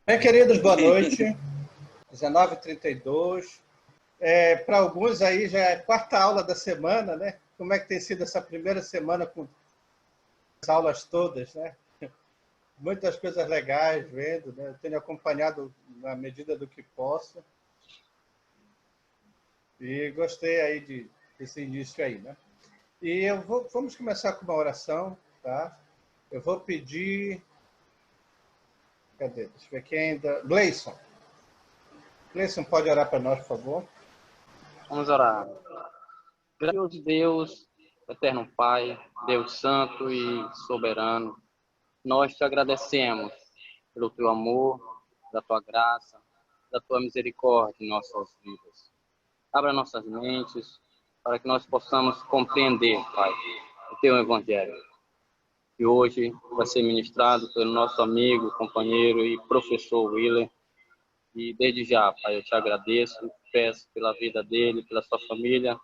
Bem, queridos, boa noite. 19h32. Para alguns aí já é a quarta aula da semana, né? Como é que tem sido essa primeira semana com as aulas todas, né? Muitas coisas legais vendo, né? Eu tenho acompanhado na medida do que posso. E gostei aí desse início aí, né? E vamos começar com uma oração, tá? Eu vou pedir... Cadê? Deixa eu ver quem ainda... Gleison. Gleison, pode orar para nós, por favor? Vamos orar. Grandioso Deus, eterno Pai, Deus santo e soberano, nós te agradecemos pelo teu amor, da tua graça, da tua misericórdia em nossas vidas. Abra nossas mentes para que nós possamos compreender, Pai, o teu evangelho. Que hoje vai ser ministrado pelo nosso amigo, companheiro e professor Willer. E desde já, Pai, eu te agradeço, peço pela vida dele, pela sua família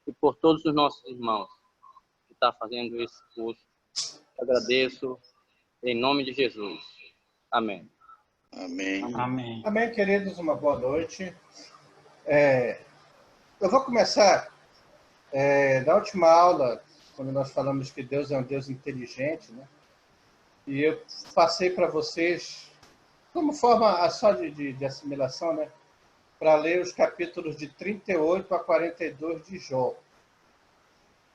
e por todos os nossos irmãos que estão fazendo esse curso. Eu agradeço em nome de Jesus. Amém. Amém. Amém. Amém, queridos, uma boa noite. Eu vou começar na última aula, quando nós falamos que Deus é um Deus inteligente, né? E eu passei para vocês, como forma só de assimilação, né? Para ler os capítulos de 38 a 42 de Jó.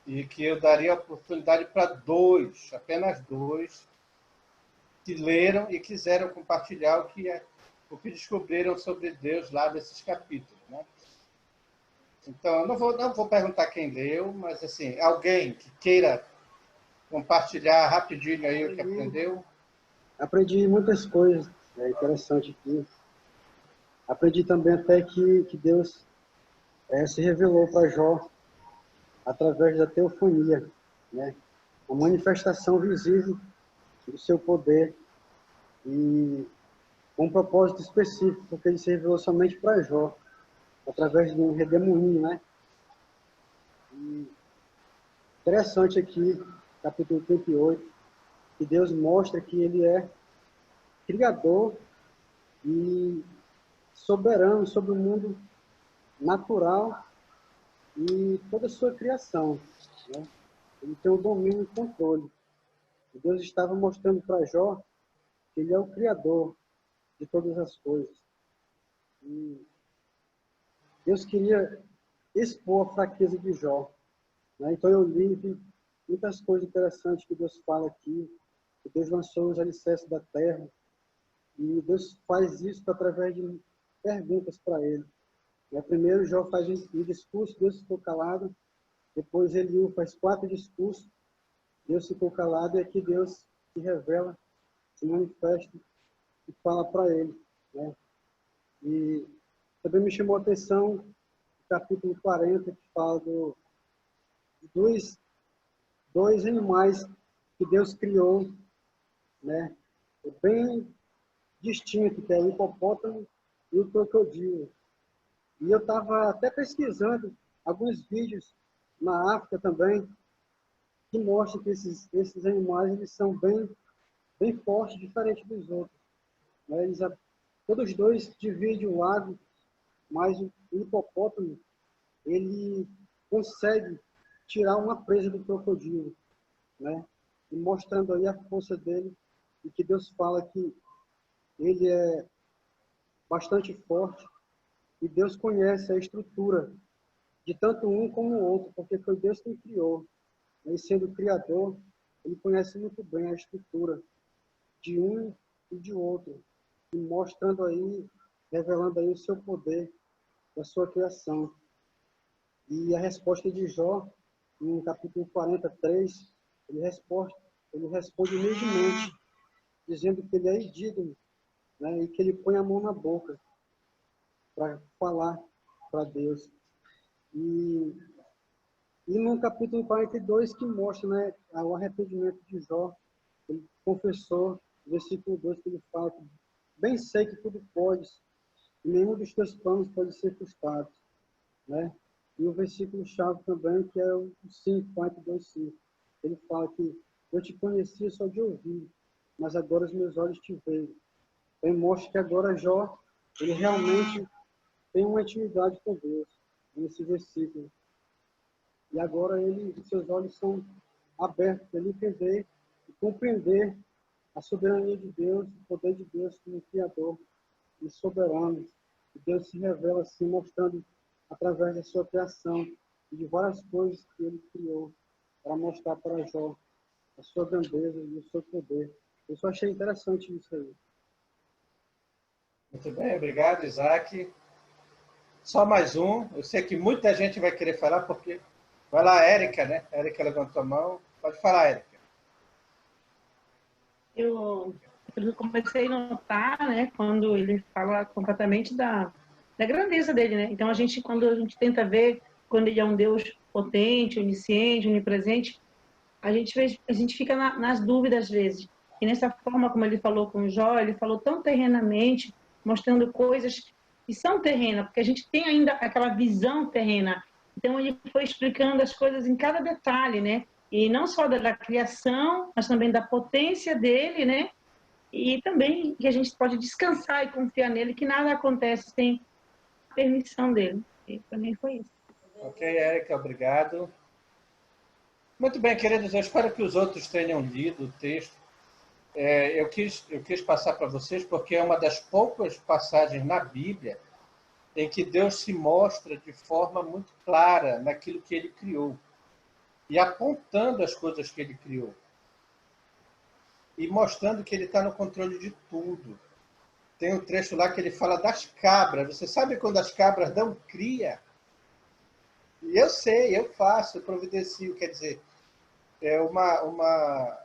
E que eu daria oportunidade para apenas dois, que leram e quiseram compartilhar o que descobriram sobre Deus lá nesses capítulos, né? Então, eu não vou perguntar quem leu, mas assim, alguém que queira compartilhar rapidinho aí o que aprendeu. Aprendi muitas coisas, é interessante aqui. Aprendi também até que Deus se revelou para Jó através da teofania, né? Uma manifestação visível do seu poder e com um propósito específico, porque ele se revelou somente para Jó, através de um redemoinho, né? E interessante aqui, capítulo 38, que Deus mostra que ele é criador e soberano sobre o mundo natural e toda a sua criação, né? Ele tem o domínio e controle. E Deus estava mostrando para Jó que ele é o criador de todas as coisas. E Deus queria expor a fraqueza de Jó, né? Então eu li muitas coisas interessantes que Deus fala aqui, que Deus lançou os alicerces da terra, e Deus faz isso através de perguntas para ele. Primeiro Jó faz um discurso, Deus ficou calado, depois Eliú faz 4 discursos, Deus ficou calado, e aqui Deus se revela, se manifesta e fala para ele, né? E também me chamou a atenção o capítulo 40, que fala de dois animais que Deus criou, né? Bem distinto, que é o hipopótamo e o crocodilo. E eu estava até pesquisando alguns vídeos na África também, que mostram que esses animais eles são bem fortes, diferentes dos outros, né? Todos os dois dividem o lado, mas o hipopótamo ele consegue tirar uma presa do crocodilo, né? E mostrando aí a força dele, e que Deus fala que ele é bastante forte, e Deus conhece a estrutura de tanto um como o outro, porque foi Deus quem criou. Ele sendo o Criador, ele conhece muito bem a estrutura de um e de outro, e mostrando aí, revelando aí o seu poder, da sua criação. E a resposta de Jó, no capítulo 43, ele responde humildemente, dizendo que ele é indigno, né, e que ele põe a mão na boca para falar para Deus. E no capítulo 42 que mostra, né, o arrependimento de Jó, ele confessou, versículo 2, que ele fala que bem sei que tudo podes, e nenhum dos teus planos pode ser frustrado, né? E o versículo chave também, que é o 5, 42, 5. Ele fala que eu te conhecia só de ouvir, mas agora os meus olhos te veem. demonstra que agora Jó, ele realmente tem uma intimidade com Deus, nesse versículo. E agora seus olhos são abertos para ele entender e compreender a soberania de Deus, o poder de Deus como Criador e soberano. E Deus se revela assim, mostrando através da sua criação e de várias coisas que ele criou para mostrar para Jó a sua grandeza e o seu poder. Eu só achei interessante isso aí. Muito bem, obrigado, Isaac. Só mais um. Eu sei que muita gente vai querer falar, porque... Vai lá, Érica, né? A Érica levantou a mão. Pode falar, Érica. Eu comecei a notar, né, quando ele fala completamente da grandeza dele, né? Então, quando a gente tenta ver quando ele é um Deus potente, onisciente, onipresente, a gente fica nas dúvidas às vezes. E nessa forma como ele falou com o Jó, ele falou tão terrenamente, mostrando coisas que são terrenas, porque a gente tem ainda aquela visão terrena. Então ele foi explicando as coisas em cada detalhe, né? E não só da criação, mas também da potência dele, né? E também que a gente pode descansar e confiar nele, que nada acontece sem a permissão dele. E para mim foi isso. Ok, Érica, obrigado. Muito bem, queridos, eu espero que os outros tenham lido o texto. Eu quis passar para vocês porque é uma das poucas passagens na Bíblia em que Deus se mostra de forma muito clara naquilo que ele criou e apontando as coisas que ele criou e mostrando que ele está no controle de tudo. Tem um trecho lá que ele fala das cabras. Você sabe quando as cabras dão cria? E eu sei, eu faço, eu providencio. Quer dizer, é uma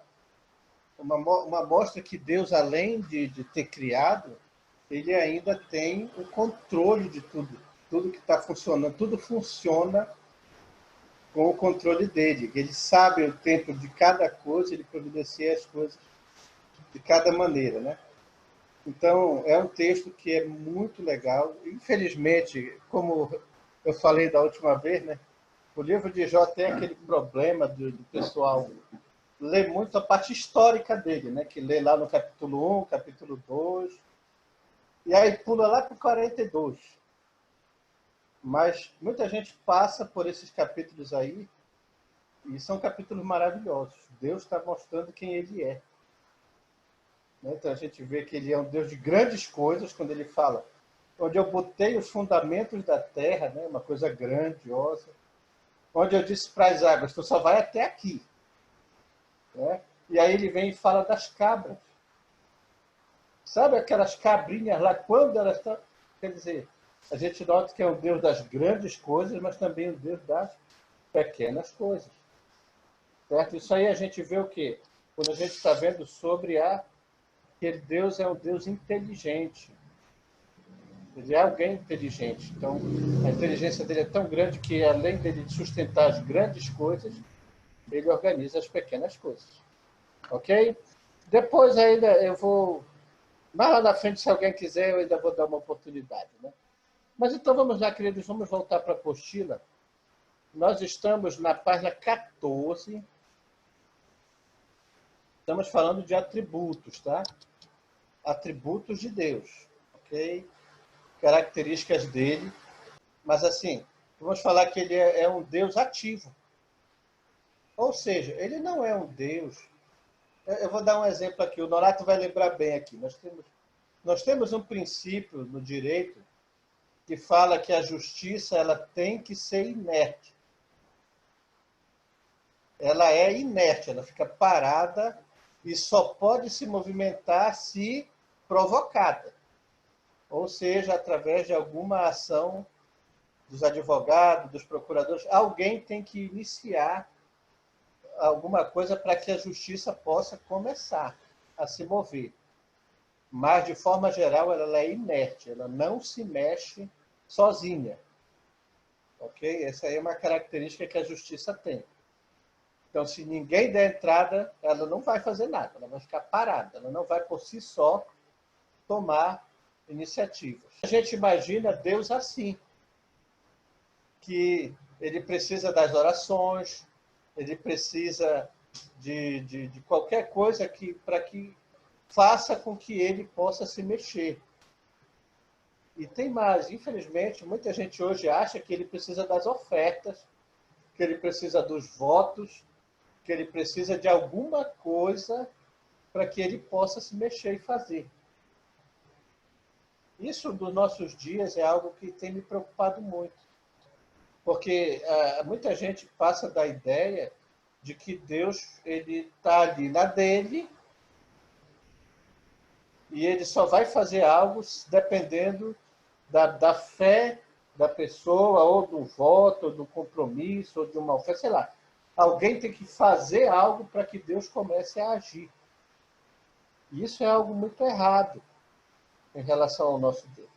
mostra que Deus, além de ter criado, ele ainda tem o controle de tudo. Tudo que está funcionando, tudo funciona com o controle dele. Ele sabe o tempo de cada coisa, ele providencia as coisas de cada maneira, né? Então, é um texto que é muito legal. Infelizmente, como eu falei da última vez, né? O livro de Jó tem aquele problema do pessoal ler muito a parte histórica dele, né? Que lê lá no capítulo 1, capítulo 2, e aí pula lá para o 42. Mas muita gente passa por esses capítulos aí, e são capítulos maravilhosos. Deus está mostrando quem ele é. Então a gente vê que ele é um Deus de grandes coisas, quando ele fala, onde eu botei os fundamentos da terra, né? Uma coisa grandiosa, onde eu disse para as águas, tu só vai até aqui. Né? E aí ele vem e fala das cabras. Sabe aquelas cabrinhas lá, quando elas estão... Quer dizer, a gente nota que é um Deus das grandes coisas, mas também um Deus das pequenas coisas. Certo? Isso aí a gente vê o quê? Quando a gente está vendo sobre que Deus é um Deus inteligente. Ele é alguém inteligente. Então, a inteligência dele é tão grande que, além dele sustentar as grandes coisas, ele organiza as pequenas coisas. Ok? Depois ainda eu vou... Mais lá na frente, se alguém quiser, eu ainda vou dar uma oportunidade. Né? Mas então vamos lá, queridos, vamos voltar para a apostila. Nós estamos na página 14. Estamos falando de atributos, tá? Atributos de Deus, ok? Características dele. Mas assim, vamos falar que ele é um Deus ativo. Ou seja, ele não é um Deus... Eu vou dar um exemplo aqui, o Norato vai lembrar bem aqui. Nós temos um princípio no direito que fala que a justiça ela tem que ser inerte. Ela é inerte, ela fica parada e só pode se movimentar se provocada. Ou seja, através de alguma ação dos advogados, dos procuradores, alguém tem que iniciar alguma coisa para que a justiça possa começar a se mover. Mas, de forma geral, ela é inerte, ela não se mexe sozinha. Ok? Essa aí é uma característica que a justiça tem. Então, se ninguém der entrada, ela não vai fazer nada, ela vai ficar parada, ela não vai por si só tomar iniciativas. A gente imagina Deus assim, que ele precisa das orações, ele precisa de qualquer coisa para que faça com que ele possa se mexer. E tem mais, infelizmente, muita gente hoje acha que ele precisa das ofertas, que ele precisa dos votos, que ele precisa de alguma coisa para que ele possa se mexer e fazer. Isso dos nossos dias é algo que tem me preocupado muito. Porque muita gente passa da ideia de que Deus ele está ali na dele e ele só vai fazer algo dependendo da fé da pessoa, ou do voto, ou do compromisso, ou de uma oferta, sei lá. Alguém tem que fazer algo para que Deus comece a agir. E isso é algo muito errado em relação ao nosso Deus.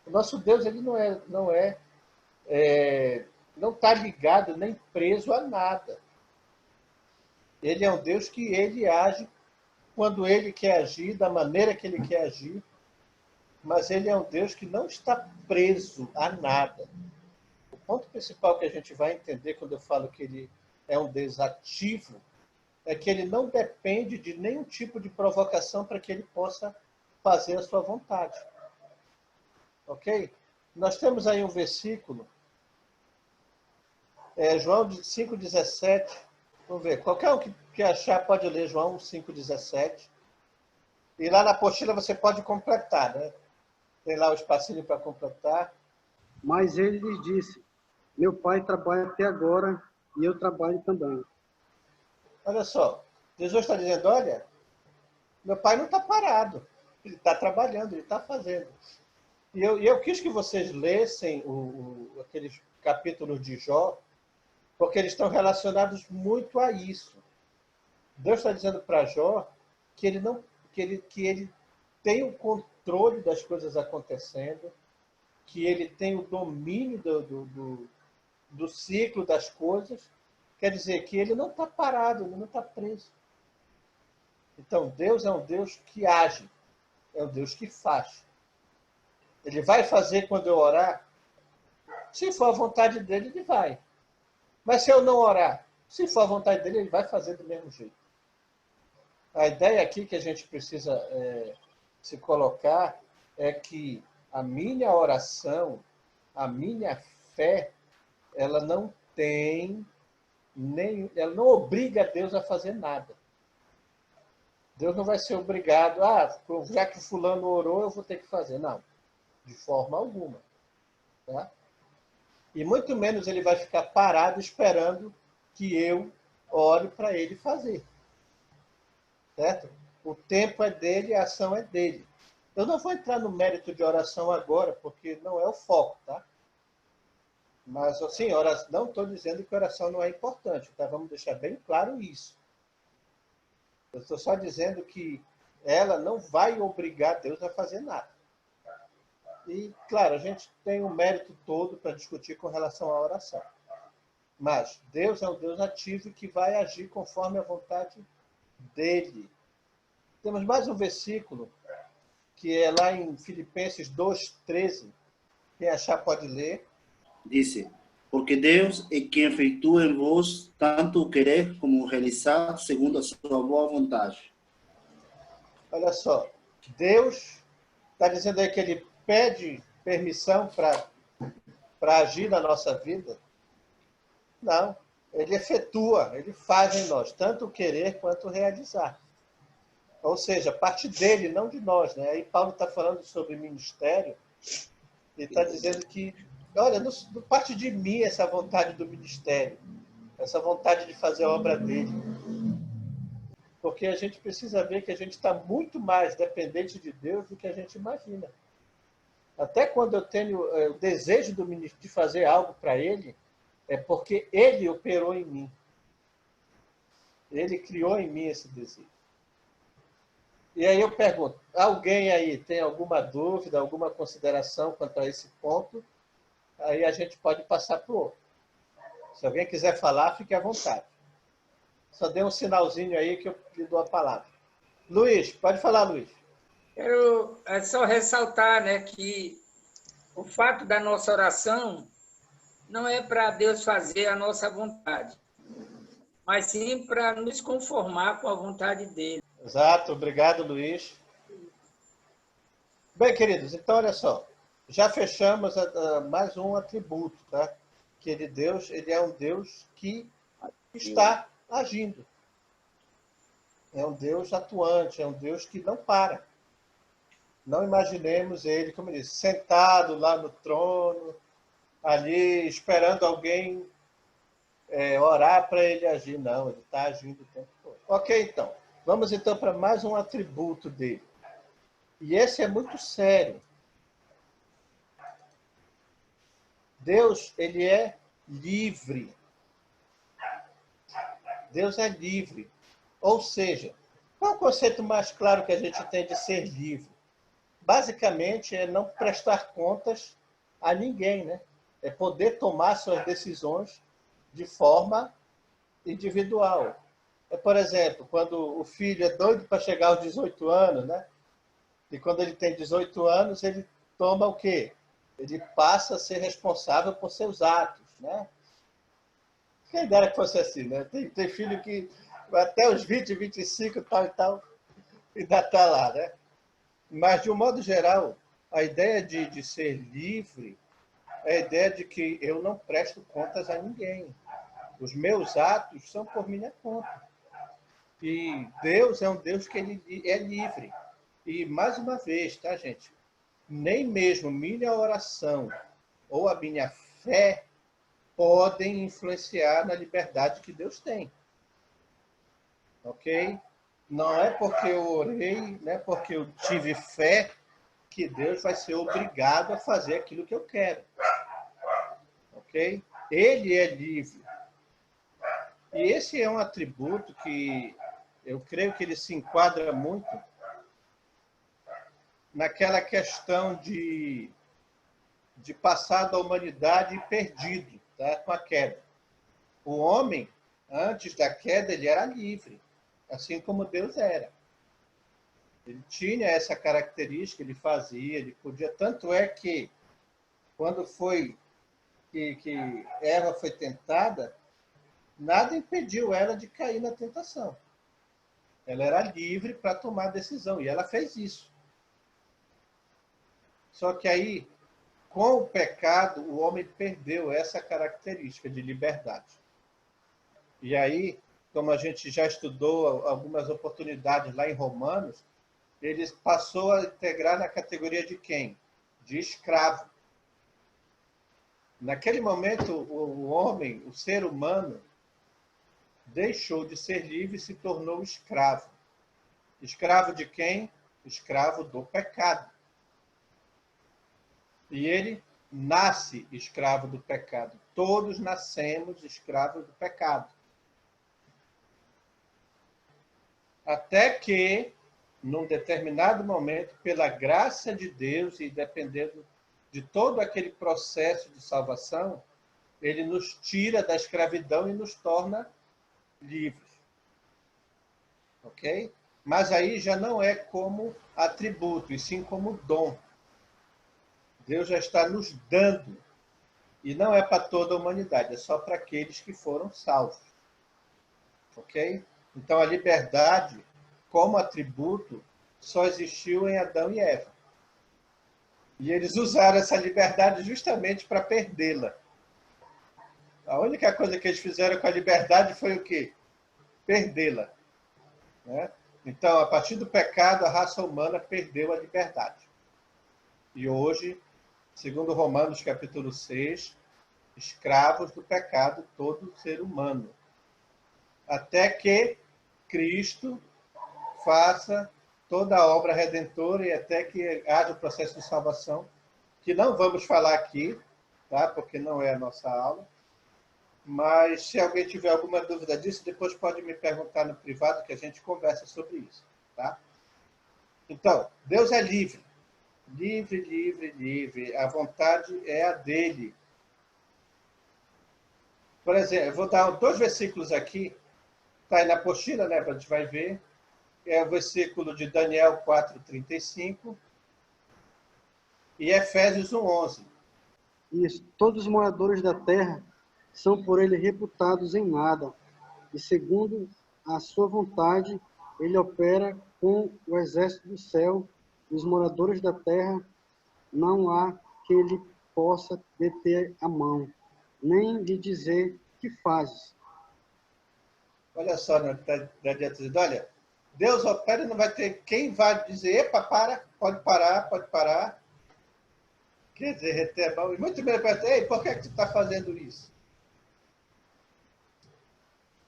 O nosso Deus ele não está ligado nem preso a nada. Ele é um Deus que ele age quando ele quer agir, da maneira que ele quer agir, mas ele é um Deus que não está preso a nada. O ponto principal que a gente vai entender quando eu falo que ele é um Deus ativo é que ele não depende de nenhum tipo de provocação para que ele possa fazer a sua vontade. Ok? Nós temos aí um versículo, João 5,17. Vamos ver, qualquer um que achar pode ler João 5,17. E lá na apostila você pode completar, né? Tem lá o espacinho para completar. Mas ele lhes disse, meu pai trabalha até agora e eu trabalho também. Olha só, Jesus está dizendo, olha, meu pai não está parado, ele está trabalhando, ele está fazendo. E eu quis que vocês lessem aqueles capítulos de Jó, porque eles estão relacionados muito a isso. Deus está dizendo para Jó que ele tem o controle das coisas acontecendo, que ele tem o domínio do ciclo das coisas. Quer dizer que ele não está parado, ele não está preso. Então, Deus é um Deus que age, é um Deus que faz. Ele vai fazer quando eu orar? Se for a vontade dele, ele vai. Mas se eu não orar, se for a vontade dele, ele vai fazer do mesmo jeito. A ideia aqui que a gente precisa se colocar é que a minha oração, a minha fé, ela não ela não obriga Deus a fazer nada. Deus não vai ser obrigado, já que fulano orou, eu vou ter que fazer. Não, de forma alguma. Tá? E muito menos ele vai ficar parado esperando que eu ore para ele fazer. Certo? O tempo é dele, a ação é dele. Eu não vou entrar no mérito de oração agora, porque não é o foco, tá? Mas, assim, não estou dizendo que oração não é importante, tá? Vamos deixar bem claro isso. Eu estou só dizendo que ela não vai obrigar Deus a fazer nada. E, claro, a gente tem um mérito todo para discutir com relação à oração. Mas Deus é um Deus ativo que vai agir conforme a vontade dele. Temos mais um versículo, que é lá em Filipenses 2,13. Quem achar pode ler. Dice, porque Deus é quem efetua em vós tanto o querer como o realizar segundo a sua boa vontade. Olha só, Deus está dizendo aí que ele pede permissão para agir na nossa vida? Não, ele efetua, ele faz em nós, tanto o querer quanto o realizar. Ou seja, parte dele, não de nós. Né? Aí Paulo está falando sobre ministério e está dizendo que, olha, não parte de mim essa vontade do ministério, essa vontade de fazer a obra dele. Porque a gente precisa ver que a gente está muito mais dependente de Deus do que a gente imagina. Até quando eu tenho o desejo de fazer algo para Ele, é porque Ele operou em mim. Ele criou em mim esse desejo. E aí eu pergunto, alguém aí tem alguma dúvida, alguma consideração quanto a esse ponto? Aí a gente pode passar para o outro. Se alguém quiser falar, fique à vontade. Só dê um sinalzinho aí que eu lhe dou a palavra. Luiz, pode falar, Luiz. Quero só ressaltar, né, que o fato da nossa oração não é para Deus fazer a nossa vontade. mas sim para nos conformar com a vontade dele. Exato, obrigado, Luiz. Bem, queridos, então olha só, já fechamos mais um atributo, tá? Que Deus, ele é um Deus que está agindo. É um Deus atuante, é um Deus que não para. Não imaginemos ele, como ele disse, sentado lá no trono, ali esperando alguém orar para ele agir. Não, ele está agindo o tempo todo. Ok, então. Vamos então para mais um atributo dele. E esse é muito sério. Deus, ele é livre. Deus é livre. Ou seja, qual é o conceito mais claro que a gente tem de ser livre? Basicamente, é não prestar contas a ninguém, né? É poder tomar suas decisões de forma individual. Por exemplo, quando o filho é doido para chegar aos 18 anos, né? E quando ele tem 18 anos, ele toma o quê? Ele passa a ser responsável por seus atos, né? Quem dera que fosse assim, né? Tem filho que até os 20, 25, tal e tal, ainda está lá, né? Mas, de um modo geral, a ideia de ser livre é a ideia de que eu não presto contas a ninguém. Os meus atos são por minha conta. E Deus é um Deus que ele é livre. E, mais uma vez, tá, gente? Nem mesmo minha oração ou a minha fé podem influenciar na liberdade que Deus tem. Ok? Não é porque eu orei, não é porque eu tive fé que Deus vai ser obrigado a fazer aquilo que eu quero. Ok? Ele é livre. E esse é um atributo que eu creio que ele se enquadra muito naquela questão de passado à humanidade e perdido, tá? Com a queda. O homem, antes da queda, ele era livre, assim como Deus era. Ele tinha essa característica, ele fazia, ele podia. Tanto é que, quando foi que Eva foi tentada, nada impediu ela de cair na tentação. Ela era livre para tomar decisão, e ela fez isso. Só que aí, com o pecado, o homem perdeu essa característica de liberdade. E aí, como a gente já estudou algumas oportunidades lá em Romanos, ele passou a integrar na categoria de quem? De escravo. Naquele momento, o homem, o ser humano, deixou de ser livre e se tornou escravo. Escravo de quem? Escravo do pecado. E ele nasce escravo do pecado. Todos nascemos escravos do pecado. Até que, num determinado momento, pela graça de Deus e dependendo de todo aquele processo de salvação, ele nos tira da escravidão e nos torna livres. Ok? Mas aí já não é como atributo, e sim como dom. Deus já está nos dando. E não é para toda a humanidade, é só para aqueles que foram salvos. Ok? Então, a liberdade, como atributo, só existiu em Adão e Eva. E eles usaram essa liberdade justamente para perdê-la. A única coisa que eles fizeram com a liberdade foi o quê? Perdê-la. Né? Então, a partir do pecado, a raça humana perdeu a liberdade. E hoje, segundo Romanos capítulo 6, escravos do pecado todo ser humano. Até que Cristo faça toda a obra redentora e até que haja o processo de salvação, que não vamos falar aqui, tá? Porque não é a nossa aula. Mas se alguém tiver alguma dúvida disso, depois pode me perguntar no privado que a gente conversa sobre isso. Tá? Então, Deus é livre. Livre, livre, livre. A vontade é a dele. Por exemplo, eu vou dar 2 versículos aqui. Está aí na apostila, né? A gente vai ver. É o versículo de Daniel 4:35 e Efésios 1:11. Isso. Todos os moradores da terra são por ele reputados em nada, e segundo a sua vontade, ele opera com o exército do céu e os moradores da terra. Não há que ele possa deter a mão, nem lhe dizer que fazes. Olha só, né? Tá dizendo, olha, Deus opera e não vai ter quem vai dizer, epa, pode parar, pode parar. Quer dizer, reter a mão. E muito bem, ei, por que tu está fazendo isso?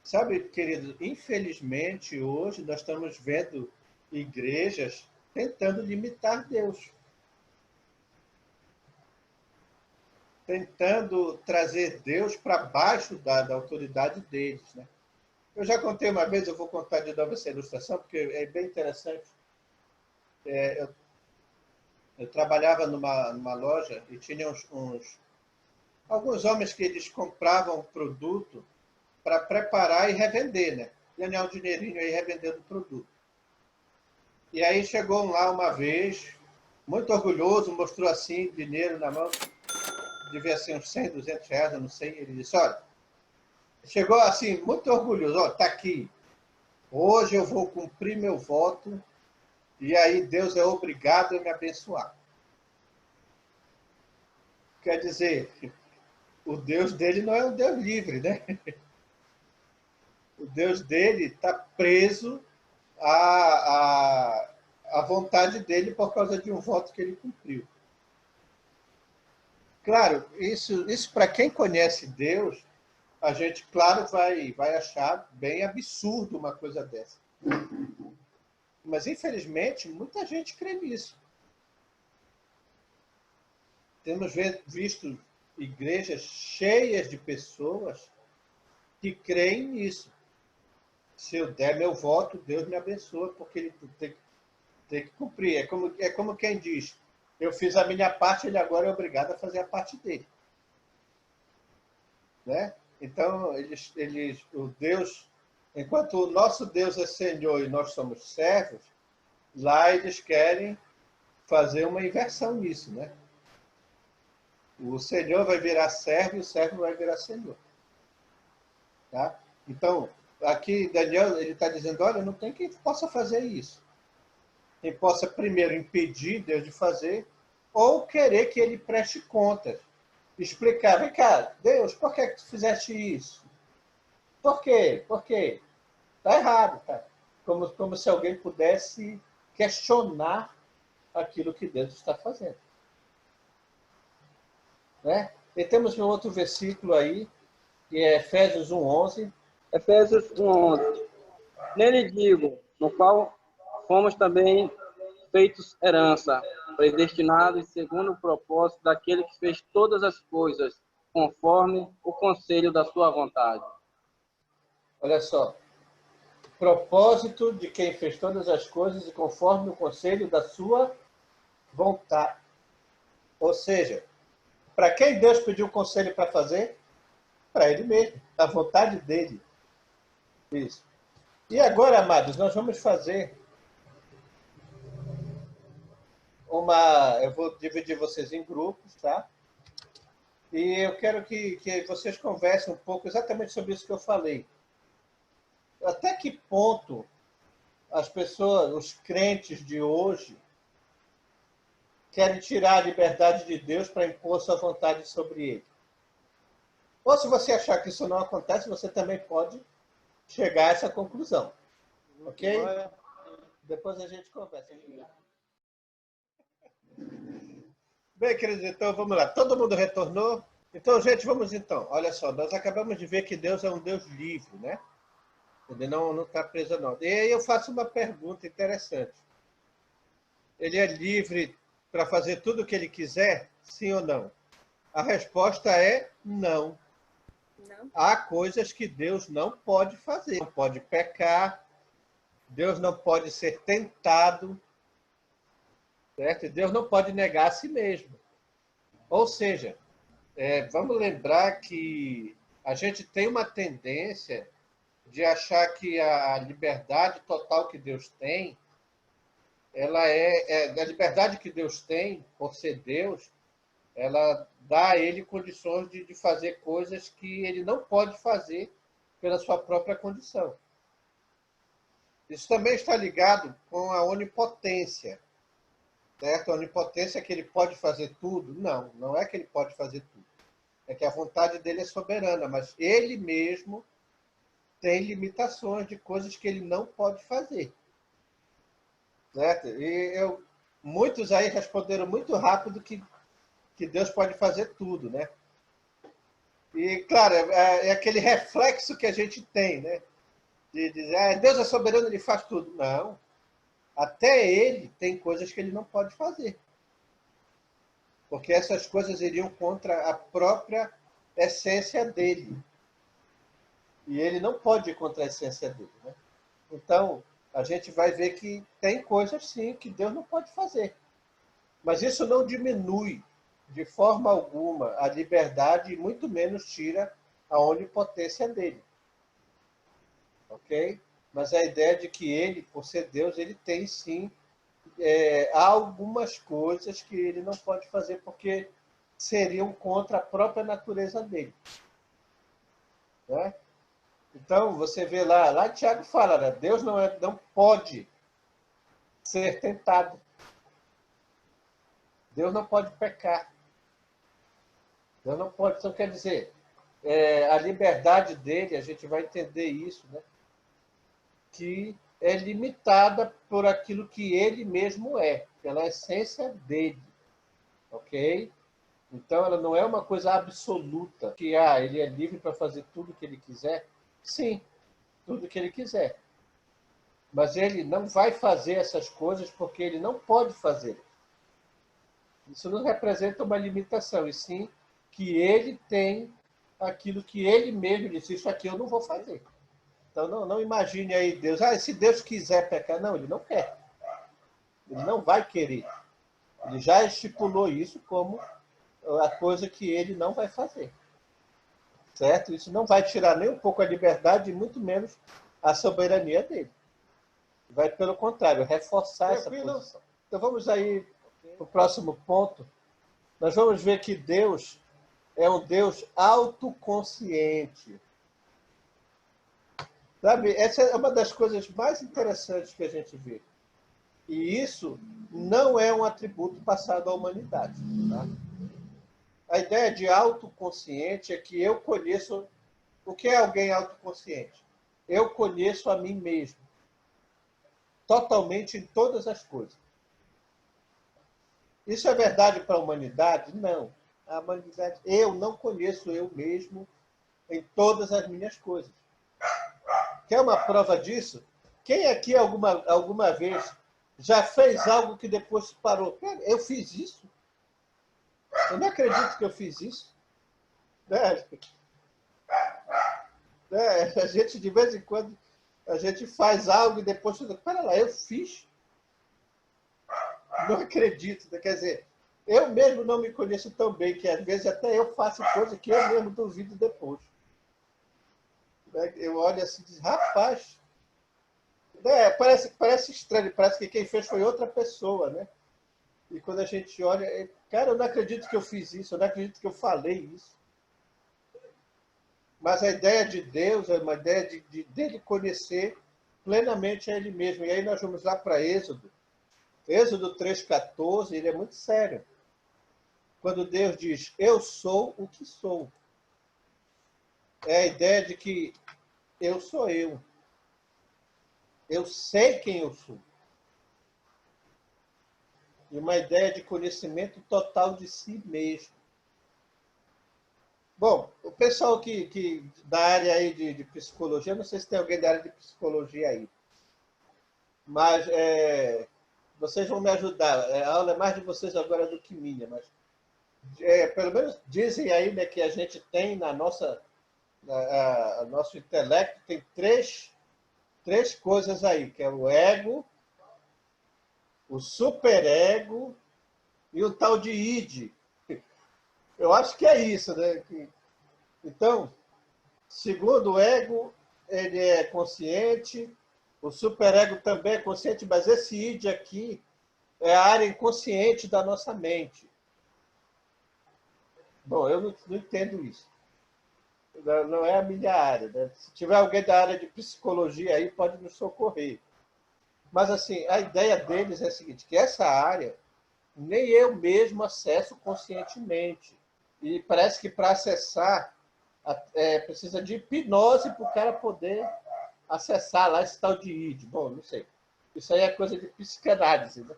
Sabe, querido, infelizmente, hoje nós estamos vendo igrejas tentando limitar Deus. Tentando trazer Deus para baixo da autoridade deles, né? Eu já contei uma vez, eu vou contar de novo essa ilustração, porque é bem interessante. Eu trabalhava numa loja e tinha alguns homens que eles compravam produto para preparar e revender, né? Ganhar um dinheirinho aí revendendo o produto. E aí chegou um lá uma vez, muito orgulhoso, mostrou assim, dinheiro na mão, devia ser uns 100, 200 reais, eu não sei. Ele disse, olha, chegou assim, muito orgulhoso, ó, tá aqui. Hoje eu vou cumprir meu voto e aí Deus é obrigado a me abençoar. Quer dizer, o Deus dele não é um Deus livre, né? O Deus dele está preso à vontade dele por causa de um voto que ele cumpriu. Claro, isso para quem conhece Deus, a gente, claro, vai achar bem absurdo uma coisa dessa. Mas, infelizmente, muita gente crê nisso. Temos visto igrejas cheias de pessoas que creem nisso. Se eu der meu voto, Deus me abençoa, porque ele tem que cumprir. É como quem diz, eu fiz a minha parte, ele agora é obrigado a fazer a parte dele. Né? Então, o Deus, enquanto o nosso Deus é Senhor e nós somos servos, lá eles querem fazer uma inversão nisso, né? O Senhor vai virar servo e o servo vai virar Senhor. Tá? Então, aqui Daniel ele está dizendo, olha, não tem quem possa fazer isso. Quem possa primeiro impedir Deus de fazer ou querer que ele preste contas. Explicar, vem cá, Deus, por que tu fizeste isso? Por quê? Por quê? Está errado, tá? Como se alguém pudesse questionar aquilo que Deus está fazendo. Né? E temos um outro versículo aí, que é Efésios 1:11. Efésios 1:11. Nele digo, no qual fomos também feitos herança, predestinados segundo o propósito daquele que fez todas as coisas, conforme o conselho da sua vontade. Olha só. Propósito de quem fez todas as coisas e conforme o conselho da sua vontade. Ou seja, para quem Deus pediu conselho para fazer? Para ele mesmo, a vontade dele. Isso. E agora, amados, nós vamos fazer eu vou dividir vocês em grupos, tá? E eu quero que vocês conversem um pouco exatamente sobre isso que eu falei. Até que ponto as pessoas, os crentes de hoje, querem tirar a liberdade de Deus para impor sua vontade sobre ele? Ou se você achar que isso não acontece, você também pode chegar a essa conclusão. Ok? Depois a gente conversa. Bem, queridos, então vamos lá. Todo mundo retornou? Então, gente, vamos então. Olha só, nós acabamos de ver que Deus é um Deus livre, né? Ele não está preso, não. E aí eu faço uma pergunta interessante. Ele é livre para fazer tudo o que ele quiser? Sim ou não? A resposta é não. Não. Há coisas que Deus não pode fazer. Não pode pecar. Deus não pode ser tentado. Certo? Deus não pode negar a si mesmo. Ou seja, vamos lembrar que a gente tem uma tendência de achar que a liberdade total que Deus tem, ela a liberdade que Deus tem, por ser Deus, ela dá a ele condições de fazer coisas que ele não pode fazer pela sua própria condição. Isso também está ligado com a onipotência, certo? A onipotência é que ele pode fazer tudo? Não, não é que ele pode fazer tudo. É que a vontade dele é soberana, mas ele mesmo tem limitações de coisas que ele não pode fazer. Certo? E muitos aí responderam muito rápido que Deus pode fazer tudo, né? E, claro, é aquele reflexo que a gente tem, né? De dizer, Deus é soberano, ele faz tudo. Não. Até ele tem coisas que ele não pode fazer. Porque essas coisas iriam contra a própria essência dele. E ele não pode ir contra a essência dele, né? Então, a gente vai ver que tem coisas, sim, que Deus não pode fazer. Mas isso não diminui, de forma alguma, a liberdade e muito menos tira a onipotência dele. Ok? Mas a ideia de que ele, por ser Deus, ele tem, sim, algumas coisas que ele não pode fazer porque seriam contra a própria natureza dele. Né? Então, você vê lá Tiago fala, né? Deus não pode ser tentado. Deus não pode pecar. Deus não pode. Então, quer dizer, a liberdade dele, a gente vai entender isso, né? Que é limitada por aquilo que ele mesmo é, pela essência dele. Ok? Então, ela não é uma coisa absoluta, que ele é livre para fazer tudo o que ele quiser. Sim, tudo o que ele quiser. Mas ele não vai fazer essas coisas porque ele não pode fazer. Isso não representa uma limitação, e sim que ele tem aquilo que ele mesmo disse, isso aqui eu não vou fazer. Então não imagine aí Deus, se Deus quiser pecar, não, ele não quer. Ele não vai querer. Ele já estipulou isso como a coisa que ele não vai fazer. Certo? Isso não vai tirar nem um pouco a liberdade, e muito menos a soberania dele. Vai, pelo contrário, reforçar essa posição. Então vamos aí para o próximo ponto. Nós vamos ver que Deus é um Deus autoconsciente. Sabe? Essa é uma das coisas mais interessantes que a gente vê. E isso não é um atributo passado à humanidade. Tá? A ideia de autoconsciente é que eu conheço... O que é alguém autoconsciente? Eu conheço a mim mesmo. Totalmente em todas as coisas. Isso é verdade para a humanidade? Não. A humanidade, eu não conheço eu mesmo em todas as minhas coisas. Quer uma prova disso? Quem aqui alguma vez já fez algo que depois parou? Eu fiz isso? Eu não acredito que eu fiz isso. Né? A gente, de vez em quando, a gente faz algo e depois... Pera lá, eu fiz? Não acredito. Quer dizer, eu mesmo não me conheço tão bem que às vezes até eu faço coisa que eu mesmo duvido depois. Eu olho assim e digo, rapaz, parece estranho, parece que quem fez foi outra pessoa, né? E quando a gente olha, cara, eu não acredito que eu fiz isso, eu não acredito que eu falei isso. Mas a ideia de Deus é uma ideia dele conhecer plenamente a ele mesmo. E aí nós vamos lá para Êxodo. Êxodo 3,14, ele é muito sério. Quando Deus diz, eu sou o que sou. É a ideia de que eu sou eu. Eu sei quem eu sou. E uma ideia de conhecimento total de si mesmo. Bom, o pessoal que da área aí de psicologia, não sei se tem alguém da área de psicologia aí, mas vocês vão me ajudar. A aula é mais de vocês agora do que minha, mas pelo menos dizem aí, né, que a gente tem nosso intelecto tem três coisas aí, que é o ego, o superego e o tal de id. Eu acho que é isso, né? Então, segundo o ego, ele é consciente, o superego também é consciente, mas esse id aqui é a área inconsciente da nossa mente. Bom, eu não entendo isso. Não é a minha área, né? Se tiver alguém da área de psicologia aí, pode nos socorrer. Mas, assim, a ideia deles é a seguinte, que essa área nem eu mesmo acesso conscientemente. E parece que para acessar, precisa de hipnose para o cara poder acessar lá esse tal de id. Bom, não sei. Isso aí é coisa de psicanálise, né?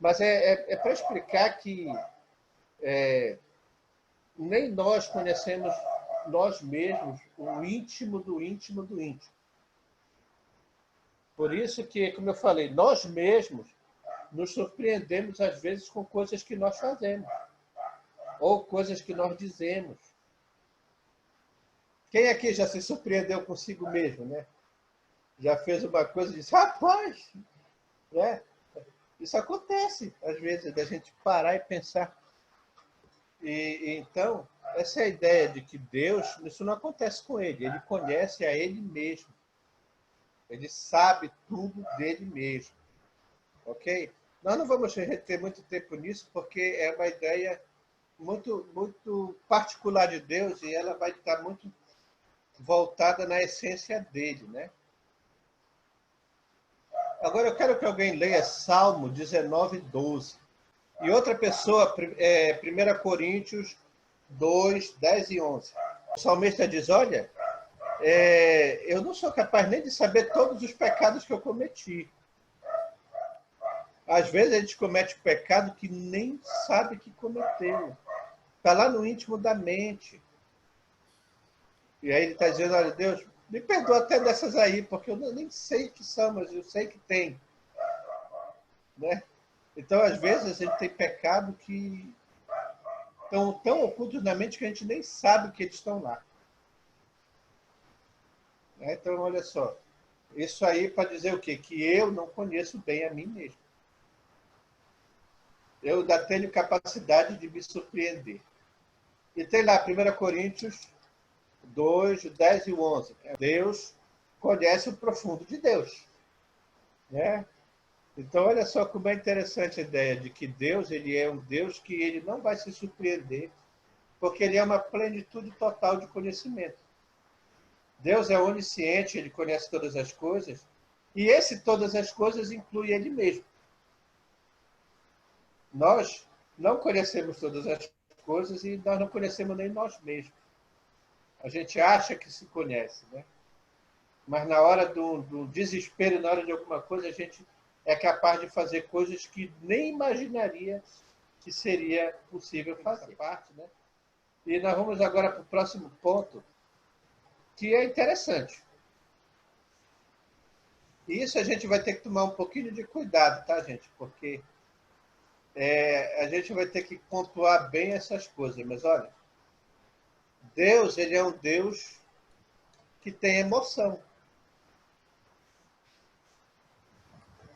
Mas é para explicar que nem nós conhecemos nós mesmos o íntimo do íntimo do íntimo. Por isso que, como eu falei, nós mesmos nos surpreendemos às vezes com coisas que nós fazemos ou coisas que nós dizemos. Quem aqui já se surpreendeu consigo mesmo, né? Já fez uma coisa e disse, rapaz, né? Isso acontece, às vezes, da gente parar e pensar. Então, essa é a ideia de que Deus, isso não acontece com ele, ele conhece a ele mesmo. Ele sabe tudo dele mesmo. Ok? Nós não vamos reter muito tempo nisso, porque é uma ideia muito, muito particular de Deus e ela vai estar muito voltada na essência dele, né? Agora eu quero que alguém leia Salmo 19, 12. E outra pessoa, 1 Coríntios 2, 10 e 11. O salmista diz, olha, eu não sou capaz nem de saber todos os pecados que eu cometi. Às vezes a gente comete pecado que nem sabe que cometeu. Está lá no íntimo da mente. E aí ele está dizendo, olha, Deus, me perdoa até dessas aí, porque eu nem sei que são, mas eu sei que tem. Né? Então, às vezes, a gente tem pecado que estão tão ocultos na mente que a gente nem sabe que eles estão lá. Né? Então, olha só. Isso aí para dizer o quê? Que eu não conheço bem a mim mesmo. Eu ainda tenho capacidade de me surpreender. E tem lá 1 Coríntios 2, 10 e 11. Deus conhece o profundo de Deus. Né? Então, olha só como é interessante a ideia de que Deus ele é um Deus que ele não vai se surpreender, porque ele é uma plenitude total de conhecimento. Deus é onisciente, ele conhece todas as coisas, e esse todas as coisas inclui ele mesmo. Nós não conhecemos todas as coisas e nós não conhecemos nem nós mesmos. A gente acha que se conhece, né? Mas na hora do desespero, na hora de alguma coisa, a gente é capaz de fazer coisas que nem imaginaria que seria possível fazer. Parte, né? E nós vamos agora para o próximo ponto, que é interessante. E isso a gente vai ter que tomar um pouquinho de cuidado, tá, gente? Porque a gente vai ter que pontuar bem essas coisas. Mas, olha, Deus, ele é um Deus que tem emoção.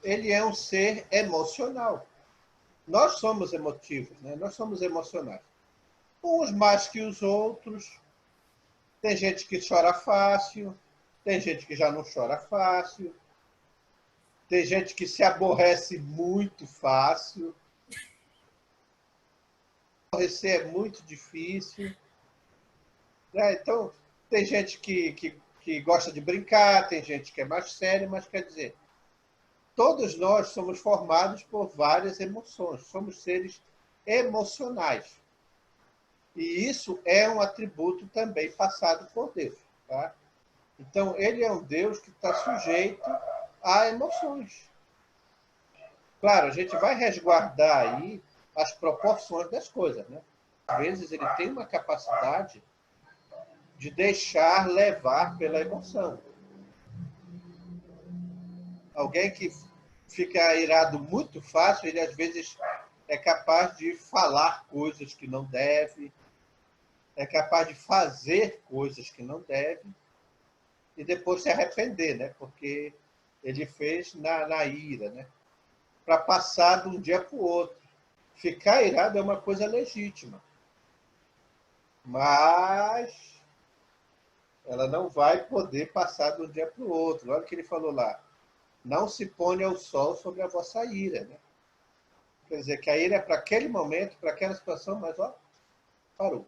Ele é um ser emocional. Nós somos emotivos, né? Nós somos emocionais. Uns mais que os outros. Tem gente que chora fácil, tem gente que já não chora fácil, tem gente que se aborrece muito fácil. Aborrecer é muito difícil. Né? Então, tem gente que gosta de brincar, tem gente que é mais séria, mas quer dizer, todos nós somos formados por várias emoções, somos seres emocionais. E isso é um atributo também passado por Deus. Tá? Então, ele é um Deus que está sujeito a emoções. Claro, a gente vai resguardar aí as proporções das coisas. Né? Às vezes, ele tem uma capacidade de deixar levar pela emoção. Alguém que fica irado muito fácil, ele às vezes é capaz de falar coisas que não deve, é capaz de fazer coisas que não deve e depois se arrepender, né? Porque ele fez na ira, né? Para passar de um dia para o outro. Ficar irado é uma coisa legítima, mas ela não vai poder passar de um dia para o outro. Olha o que ele falou lá. Não se ponha o sol sobre a vossa ira. Né? Quer dizer, que a ira é para aquele momento, para aquela situação, mas ó, parou.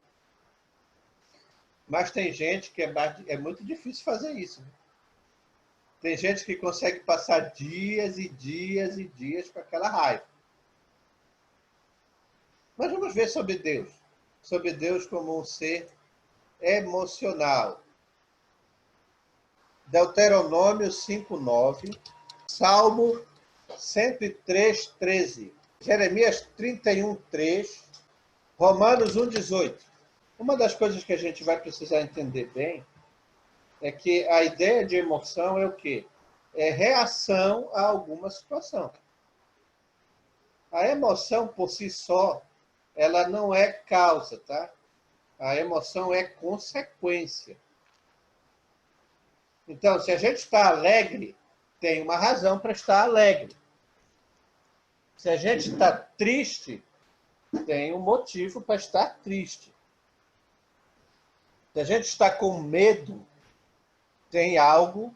Mas tem gente que é muito difícil fazer isso. Né? Tem gente que consegue passar dias e dias e dias com aquela raiva. Mas vamos ver sobre Deus. Sobre Deus como um ser emocional. Deuteronômio 5:9, Salmo 103:13, Jeremias 31:3, Romanos 1:18. Uma das coisas que a gente vai precisar entender bem é que a ideia de emoção é o quê? É reação a alguma situação. A emoção por si só, ela não é causa, tá? A emoção é consequência. Então, se a gente está alegre, tem uma razão para estar alegre. Se a gente está triste, tem um motivo para estar triste. Se a gente está com medo, tem algo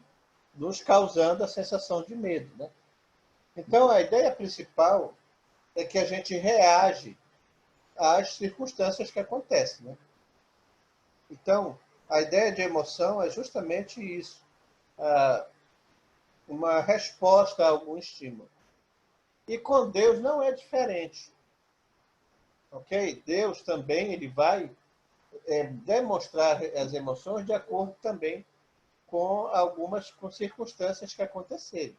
nos causando a sensação de medo, né? Então, a ideia principal é que a gente reage às circunstâncias que acontecem, né? Então, a ideia de emoção é justamente isso, uma resposta a algum estímulo. E com Deus não é diferente. Ok? Deus também ele vai demonstrar as emoções de acordo também com algumas circunstâncias que acontecerem.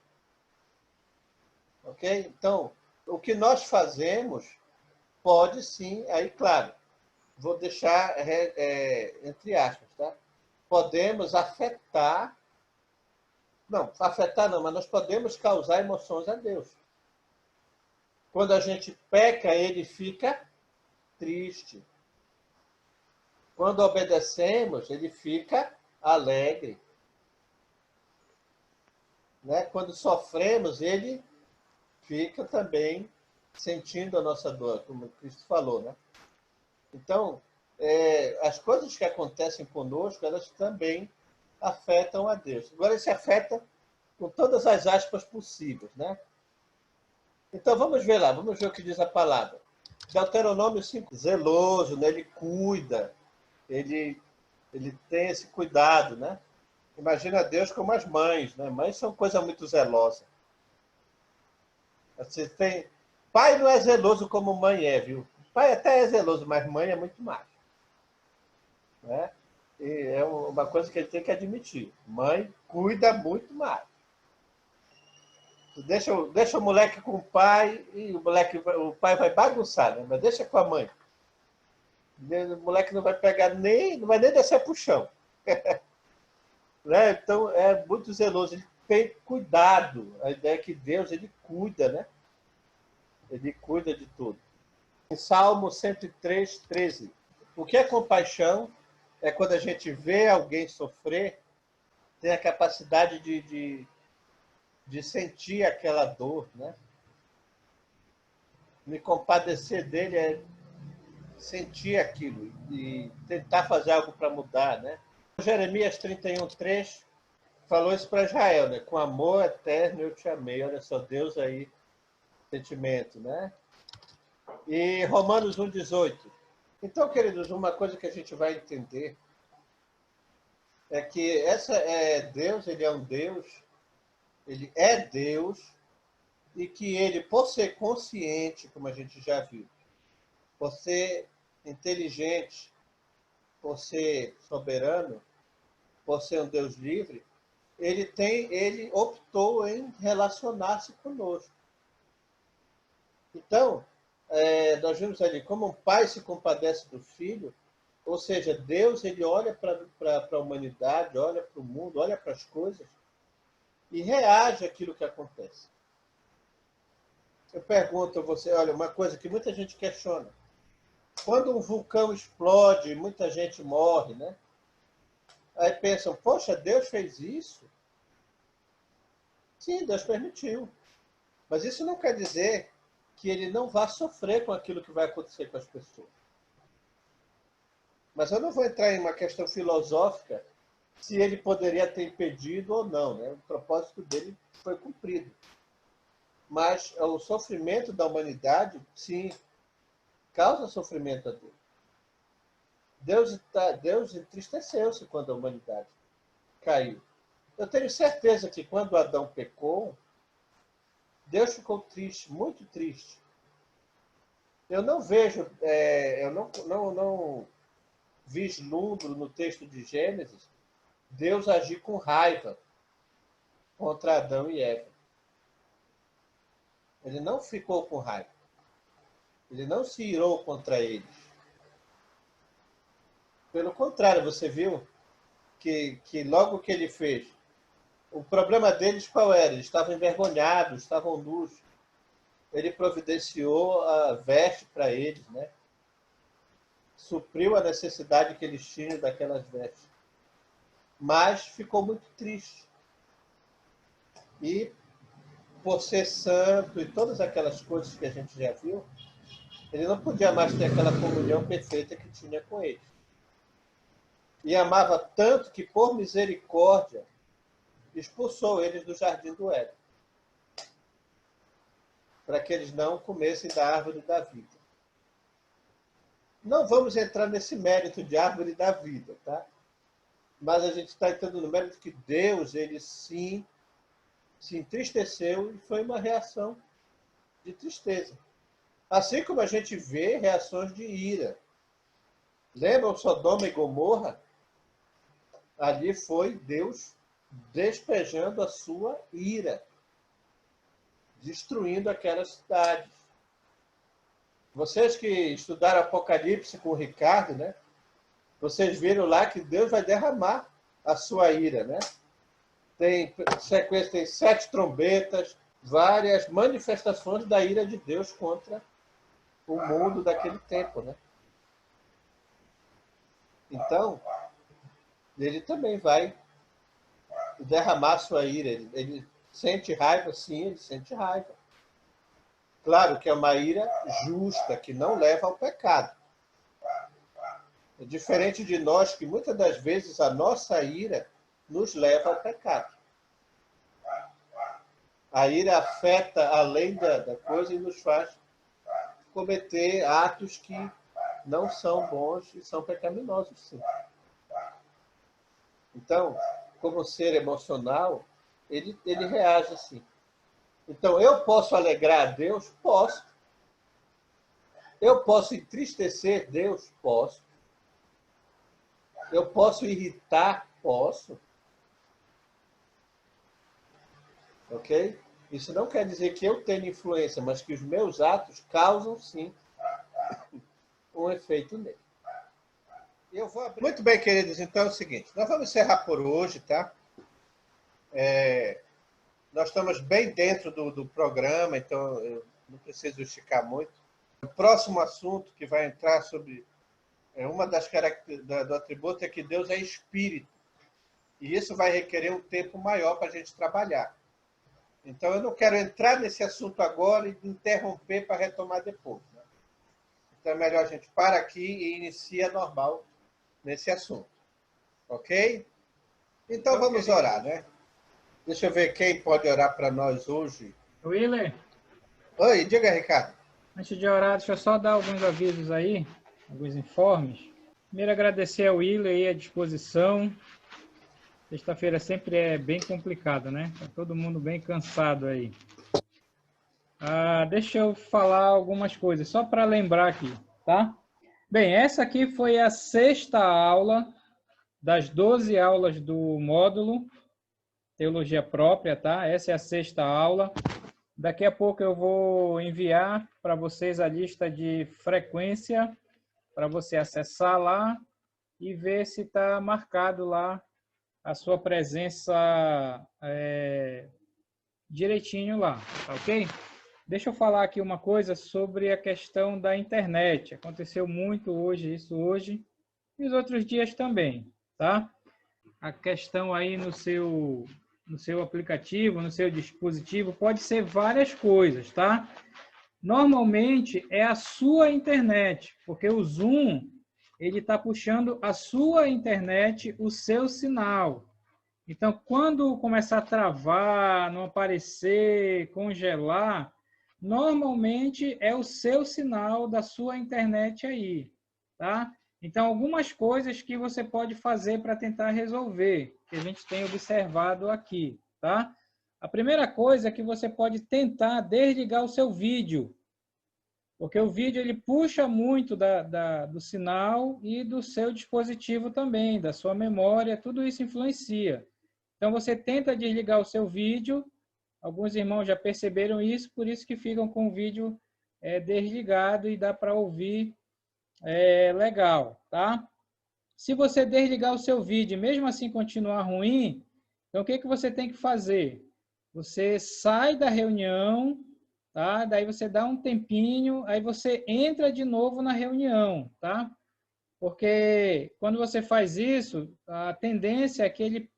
Ok? Então, o que nós fazemos pode sim, aí claro, vou deixar entre aspas, tá? Podemos afetar, não, afetar não, mas nós podemos causar emoções a Deus. Quando a gente peca, ele fica triste. Quando obedecemos, ele fica alegre. Né? Quando sofremos, ele fica também sentindo a nossa dor, como Cristo falou. Né? Então, as coisas que acontecem conosco, elas também afetam a Deus. Agora, ele se afeta com todas as aspas possíveis. Né? Então, vamos ver lá, vamos ver o que diz a palavra. Deuteronômio 5, zeloso, né? Ele cuida, ele tem esse cuidado, né? Imagina Deus como as mães, né? Mães são coisa muito zelosa. Você tem... Pai não é zeloso como mãe é, viu? Pai até é zeloso, mas mãe é muito mais. Né? E é uma coisa que ele tem que admitir. Mãe cuida muito mais. Deixa o moleque com o pai e o pai vai bagunçar, né? Mas deixa com a mãe. O moleque não vai pegar não vai nem descer para o chão. Né? Então, é muito zeloso. Ele tem cuidado. A ideia é que Deus, ele cuida, né? Ele cuida de tudo. Em Salmo 103:13. O que é compaixão? É quando a gente vê alguém sofrer, tem a capacidade de sentir aquela dor, né? Me compadecer dele é sentir aquilo e tentar fazer algo para mudar, né? Jeremias 31:3 falou isso para Israel, né? Com amor eterno eu te amei. Olha só, Deus aí, sentimento, né? E Romanos 1:18. Então, queridos, uma coisa que a gente vai entender é que Deus, ele é um Deus, ele é Deus, e que ele, por ser consciente, como a gente já viu, por ser inteligente, por ser soberano, por ser um Deus livre, ele optou em relacionar-se conosco. Então, nós vimos ali como um pai se compadece do filho, ou seja, Deus ele olha para a humanidade, olha para o mundo, olha para as coisas e reage àquilo que acontece. Eu pergunto a você, olha, uma coisa que muita gente questiona. Quando um vulcão explode, muita gente morre, né? Aí pensam, poxa, Deus fez isso? Sim, Deus permitiu. Mas isso não quer dizer que ele não vá sofrer com aquilo que vai acontecer com as pessoas. Mas eu não vou entrar em uma questão filosófica se ele poderia ter impedido ou não. Né? O propósito dele foi cumprido. Mas o sofrimento da humanidade, sim, causa sofrimento a Deus. Deus entristeceu-se quando a humanidade caiu. Eu tenho certeza que quando Adão pecou, Deus ficou triste, muito triste. Eu não vejo, eu não vislumbro no texto de Gênesis Deus agir com raiva contra Adão e Eva. Ele não ficou com raiva. Ele não se irou contra eles. Pelo contrário, você viu que logo que ele fez, o problema deles qual era? Eles estavam envergonhados, estavam nus. Ele providenciou a veste para eles, né? Supriu a necessidade que eles tinham daquelas vestes. Mas ficou muito triste. E, por ser santo e todas aquelas coisas que a gente já viu, ele não podia mais ter aquela comunhão perfeita que tinha com eles. E amava tanto que, por misericórdia, expulsou eles do jardim do Éden, para que eles não comessem da árvore da vida. Não vamos entrar nesse mérito de árvore da vida, tá? Mas a gente está entrando no mérito que Deus, ele sim, se entristeceu e foi uma reação de tristeza. Assim como a gente vê reações de ira. Lembram Sodoma e Gomorra? Ali foi Deus despejando a sua ira, destruindo aquelas cidades. Vocês que estudaram Apocalipse com o Ricardo, né? Vocês viram lá que Deus vai derramar a sua ira, né? Tem sequência, tem 7 trombetas, várias manifestações da ira de Deus contra o mundo daquele tempo, né? Então, ele também vai derramar sua ira. Ele sente raiva, sim, ele sente raiva. Claro que é uma ira justa, que não leva ao pecado. É diferente de nós, que muitas das vezes a nossa ira nos leva ao pecado. A ira afeta além da coisa e nos faz cometer atos que não são bons e são pecaminosos, sim. Então, como ser emocional, ele reage assim. Então, eu posso alegrar a Deus? Posso. Eu posso entristecer Deus? Posso. Eu posso irritar? Posso. Ok? Isso não quer dizer que eu tenho influência, mas que os meus atos causam, sim, um efeito nele. Muito bem, queridos. Então é o seguinte, nós vamos encerrar por hoje, tá? Nós estamos bem dentro do programa, então eu não preciso esticar muito. O próximo assunto que vai entrar sobre uma das características do atributo é que Deus é espírito. E isso vai requerer um tempo maior para a gente trabalhar. Então, eu não quero entrar nesse assunto agora e interromper para retomar depois, né? Então, é melhor a gente parar aqui e inicia normal nesse assunto. Ok? Então, vamos orar, né? Deixa eu ver quem pode orar para nós hoje. Willer, Oi, diga, Ricardo. antes de orar, deixa eu só dar alguns avisos aí, alguns informes. Primeiro, agradecer ao Willer aí a disposição. Sexta-feira sempre é bem complicado, né? Tá todo mundo bem cansado aí. Deixa eu falar algumas coisas, só para lembrar aqui, tá? Bem, essa aqui foi a 6ª aula das 12 aulas do módulo Teologia Própria, tá? Essa é a 6ª aula. Daqui a pouco eu vou enviar para vocês a lista de frequência para você acessar lá e ver se está marcado lá a sua presença direitinho lá, tá ok? Deixa eu falar aqui uma coisa sobre a questão da internet. Aconteceu muito hoje, isso hoje, e os outros dias também, tá? A questão aí no seu aplicativo, no seu dispositivo, pode ser várias coisas, tá? Normalmente é a sua internet, porque o Zoom ele está puxando a sua internet, o seu sinal. Então, quando começar a travar, não aparecer, congelar, normalmente é o seu sinal da sua internet aí, tá? Então, algumas coisas que você pode fazer para tentar resolver, que a gente tem observado aqui, tá? A primeira coisa é que você pode tentar desligar o seu vídeo, porque o vídeo ele puxa muito do sinal e do seu dispositivo também, da sua memória, tudo isso influencia. Então, você tenta desligar o seu vídeo, alguns irmãos já perceberam isso, por isso que ficam com o vídeo desligado e dá para ouvir legal, tá? Se você desligar o seu vídeo e mesmo assim continuar ruim, então o que você tem que fazer? Você sai da reunião, tá? Daí você dá um tempinho, aí você entra de novo na reunião, tá? Porque quando você faz isso, a tendência é que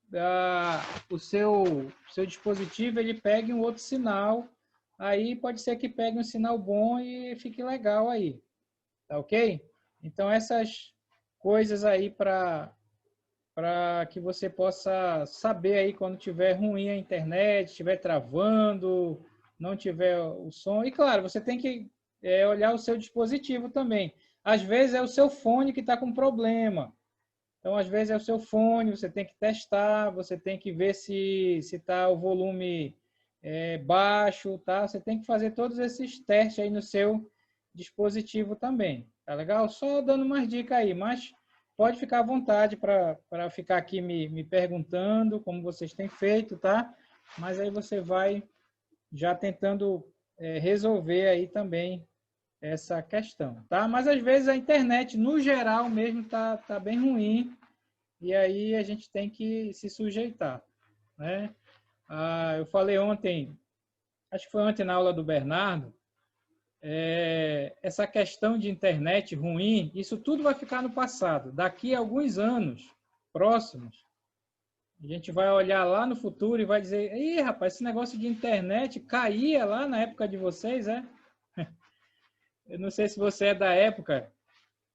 o seu dispositivo ele pegue um outro sinal, aí pode ser que pegue um sinal bom e fique legal aí, tá ok? Então, essas coisas aí para que você possa saber aí quando tiver ruim a internet, estiver travando, não tiver o som. E, claro, você tem que olhar o seu dispositivo também. Às vezes é o seu fone que está com problema. Então, às vezes é o seu fone, você tem que testar, você tem que ver se está o volume baixo, tá? Você tem que fazer todos esses testes aí no seu dispositivo também. Tá legal? Só dando umas dicas aí, mas pode ficar à vontade para ficar aqui me perguntando como vocês têm feito, tá? Mas aí você vai já tentando resolver aí também essa questão, tá? Mas às vezes a internet, no geral mesmo, tá bem ruim e aí a gente tem que se sujeitar, né? Eu falei ontem, acho que foi ontem na aula do Bernardo, essa questão de internet ruim, isso tudo vai ficar no passado. Daqui a alguns anos próximos, a gente vai olhar lá no futuro e vai dizer, ih, rapaz, esse negócio de internet caía lá na época de vocês, é? Eu não sei se você é da época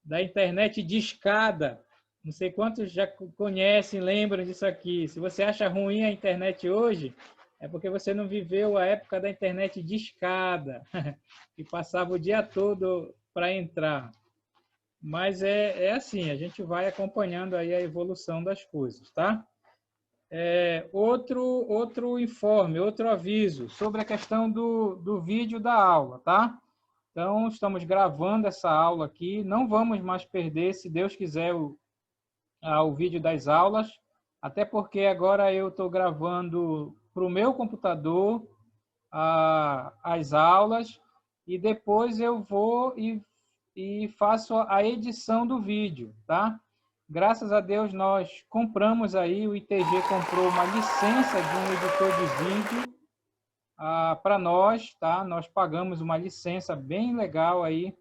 da internet de escada. Não sei quantos já conhecem, lembram disso aqui. Se você acha ruim a internet hoje, é porque você não viveu a época da internet de escada, que passava o dia todo para entrar. Mas é assim, a gente vai acompanhando aí a evolução das coisas, tá? Outro informe, outro aviso sobre a questão do vídeo da aula, tá? Então, estamos gravando essa aula aqui, não vamos mais perder, se Deus quiser, o vídeo das aulas, até porque agora eu estou gravando para o meu computador as aulas e depois eu vou e faço a edição do vídeo, tá? Graças a Deus nós compramos aí, o ITG comprou uma licença de um editor de vídeo para nós, tá? Nós pagamos uma licença bem legal aí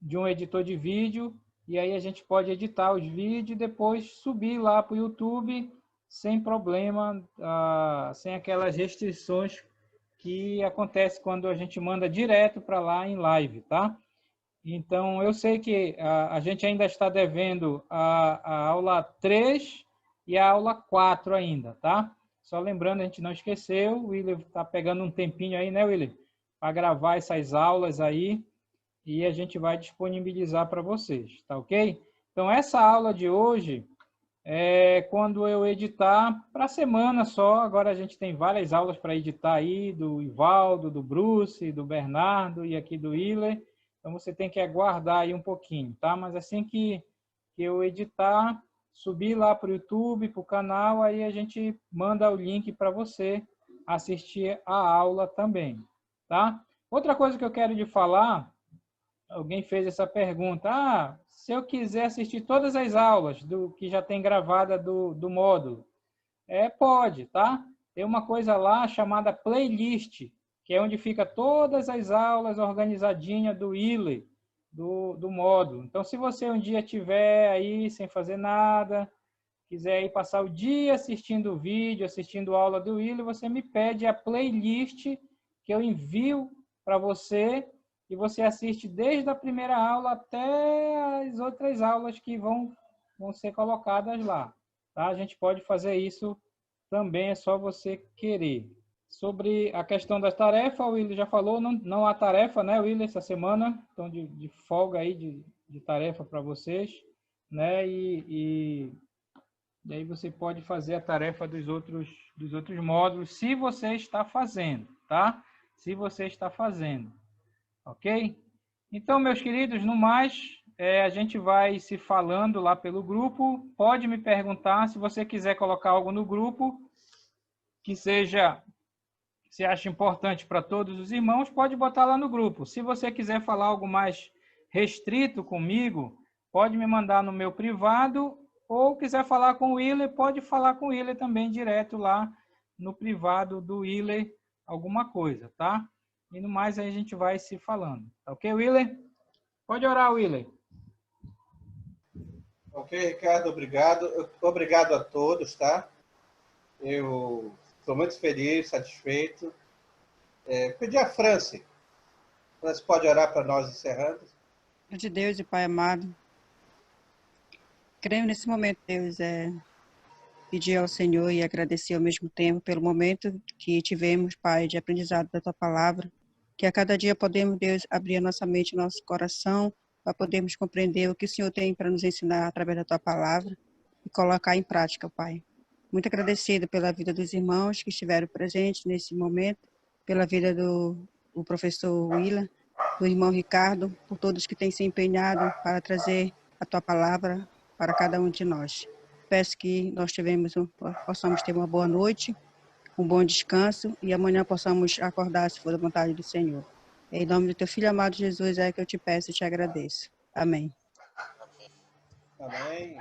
de um editor de vídeo e aí a gente pode editar os vídeos e depois subir lá para o YouTube sem problema, sem aquelas restrições que acontece quando a gente manda direto para lá em live, tá? Então, eu sei que a gente ainda está devendo a aula 3 e a aula 4 ainda, tá? Só lembrando, a gente não esqueceu, o William está pegando um tempinho aí, né, William? Para gravar essas aulas aí e a gente vai disponibilizar para vocês, tá ok? Então, essa aula de hoje quando eu editar para a semana só. Agora a gente tem várias aulas para editar aí, do Ivaldo, do Bruce, do Bernardo e aqui do Willer. Então você tem que aguardar aí um pouquinho, tá? Mas assim que eu editar, subir lá para o YouTube, para o canal, aí a gente manda o link para você assistir a aula também, tá? Outra coisa que eu quero te falar, alguém fez essa pergunta, se eu quiser assistir todas as aulas que já tem gravada do módulo, pode, tá? Tem uma coisa lá chamada playlist, que é onde fica todas as aulas organizadinhas do Willer, do módulo. Então, se você um dia estiver aí sem fazer nada, quiser aí passar o dia assistindo o vídeo, assistindo a aula do Willer, você me pede a playlist que eu envio para você e você assiste desde a primeira aula até as outras aulas que vão ser colocadas lá. Tá? A gente pode fazer isso também, é só você querer. Sobre a questão das tarefas, o William já falou, não há tarefa, né, William, essa semana, então de folga aí, de tarefa para vocês, né? E aí você pode fazer a tarefa dos outros módulos, se você está fazendo, tá? Se você está fazendo, ok? Então, meus queridos, no mais, a gente vai se falando lá pelo grupo. Pode me perguntar, se você quiser colocar algo no grupo, que seja, se acha importante para todos os irmãos, pode botar lá no grupo. Se você quiser falar algo mais restrito comigo, pode me mandar no meu privado, ou quiser falar com o Willer, pode falar com o Willer também direto lá no privado do Willer, alguma coisa, tá? E no mais aí a gente vai se falando. Tá ok, Willer? Pode orar, Willer. Ok, Ricardo, obrigado. Obrigado a todos, tá? Eu estou muito feliz, satisfeito. Pedir a Franci. Franci pode orar para nós encerrando? De Deus e Pai amado, creio nesse momento, Deus, pedir ao Senhor e agradecer ao mesmo tempo pelo momento que tivemos, Pai, de aprendizado da Tua Palavra, que a cada dia podemos, Deus, abrir a nossa mente e nosso coração para podermos compreender o que o Senhor tem para nos ensinar através da Tua Palavra e colocar em prática, Pai. Muito agradecido pela vida dos irmãos que estiveram presentes nesse momento, pela vida do professor Willer, do irmão Ricardo, por todos que têm se empenhado para trazer a Tua Palavra para cada um de nós. Peço que nós possamos ter uma boa noite, um bom descanso e amanhã possamos acordar se for da vontade do Senhor. Em nome do Teu Filho amado Jesus é que eu te peço e te agradeço. Amém. Amém.